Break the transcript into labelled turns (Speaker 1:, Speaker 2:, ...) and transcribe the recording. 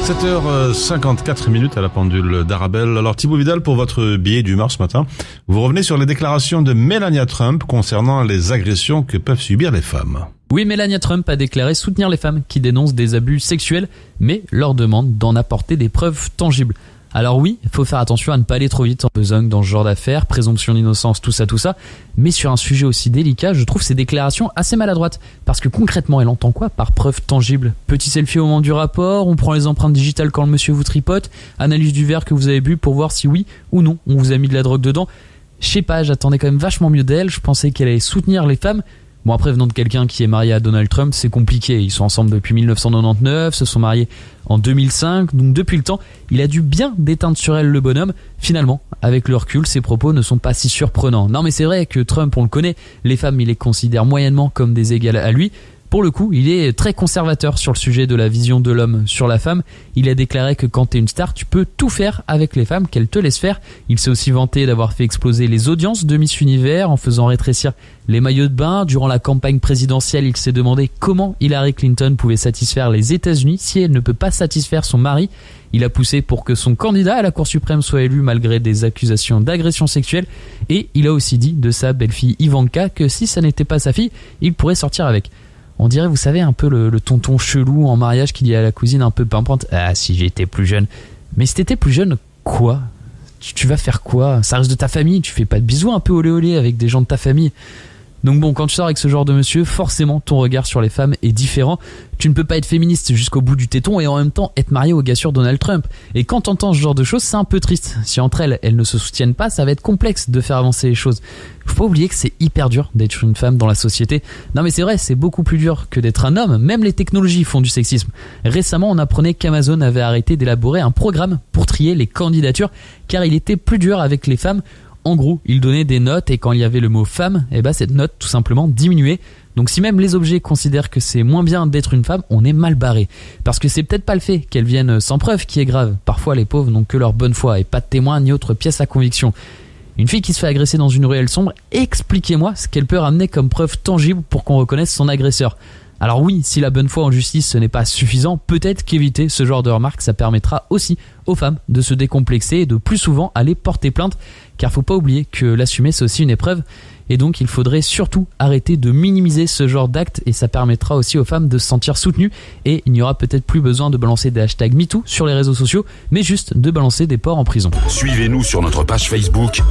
Speaker 1: 7h54 à la pendule d'Arabelle. Alors Thibaut Vidal, pour votre billet d'humeur ce matin, vous revenez sur les déclarations de Melania Trump concernant les agressions que peuvent subir les femmes.
Speaker 2: Oui, Melania Trump a déclaré soutenir les femmes qui dénoncent des abus sexuels, mais leur demande d'en apporter des preuves tangibles. Alors oui, il faut faire attention à ne pas aller trop vite en besogne dans ce genre d'affaires, présomption d'innocence, tout ça, mais sur un sujet aussi délicat, je trouve ces déclarations assez maladroites, parce que concrètement, elle entend quoi par preuve tangible? Petit selfie au moment du rapport, on prend les empreintes digitales quand le monsieur vous tripote, analyse du verre que vous avez bu pour voir si oui ou non on vous a mis de la drogue dedans. Je sais pas, j'attendais quand même vachement mieux d'elle, je pensais qu'elle allait soutenir les femmes. Bon, après, venant de quelqu'un qui est marié à Donald Trump, c'est compliqué. Ils sont ensemble depuis 1999, se sont mariés en 2005, donc depuis le temps, il a dû bien déteindre sur elle le bonhomme. Finalement, avec le recul, ses propos ne sont pas si surprenants. Non mais c'est vrai que Trump, on le connaît, les femmes, il les considère moyennement comme des égales à lui. Pour le coup, il est très conservateur sur le sujet de la vision de l'homme sur la femme. Il a déclaré que quand t'es une star, tu peux tout faire avec les femmes, qu'elles te laissent faire. Il s'est aussi vanté d'avoir fait exploser les audiences de Miss Univers en faisant rétrécir les maillots de bain. Durant la campagne présidentielle, il s'est demandé comment Hillary Clinton pouvait satisfaire les États-Unis si elle ne peut pas satisfaire son mari. Il a poussé pour que son candidat à la Cour suprême soit élu malgré des accusations d'agression sexuelle. Et il a aussi dit de sa belle-fille Ivanka que si ça n'était pas sa fille, il pourrait sortir avec. On dirait, vous savez, un peu le tonton chelou en mariage qui dit à la cousine un peu pimpante « Ah, si j'étais plus jeune ». Mais si t'étais plus jeune, quoi ? Tu vas faire quoi ? Ça reste de ta famille, tu fais pas de bisous un peu olé olé avec des gens de ta famille. Donc bon, quand tu sors avec ce genre de monsieur, forcément ton regard sur les femmes est différent. Tu ne peux pas être féministe jusqu'au bout du téton et en même temps être marié au gars sûr Donald Trump. Et quand t'entends ce genre de choses, c'est un peu triste. Si entre elles ne se soutiennent pas, ça va être complexe de faire avancer les choses. Faut pas oublier que c'est hyper dur d'être une femme dans la société. Non mais c'est vrai, c'est beaucoup plus dur que d'être un homme. Même les technologies font du sexisme. Récemment, on apprenait qu'Amazon avait arrêté d'élaborer un programme pour trier les candidatures car il était plus dur avec les femmes. En gros, il donnait des notes et quand il y avait le mot femme, cette note tout simplement diminuait. Donc si même les objets considèrent que c'est moins bien d'être une femme, on est mal barré. Parce que c'est peut-être pas le fait qu'elles viennent sans preuve qui est grave. Parfois les pauvres n'ont que leur bonne foi et pas de témoin ni autre pièce à conviction. Une fille qui se fait agresser dans une ruelle sombre, expliquez-moi ce qu'elle peut ramener comme preuve tangible pour qu'on reconnaisse son agresseur. Alors oui, si la bonne foi en justice ce n'est pas suffisant, peut-être qu'éviter ce genre de remarques, ça permettra aussi aux femmes de se décomplexer et de plus souvent aller porter plainte, car faut pas oublier que l'assumer c'est aussi une épreuve, et donc il faudrait surtout arrêter de minimiser ce genre d'actes, et ça permettra aussi aux femmes de se sentir soutenues, et il n'y aura peut-être plus besoin de balancer des hashtags MeToo sur les réseaux sociaux, mais juste de balancer des porcs en prison.
Speaker 3: Suivez-nous sur notre page Facebook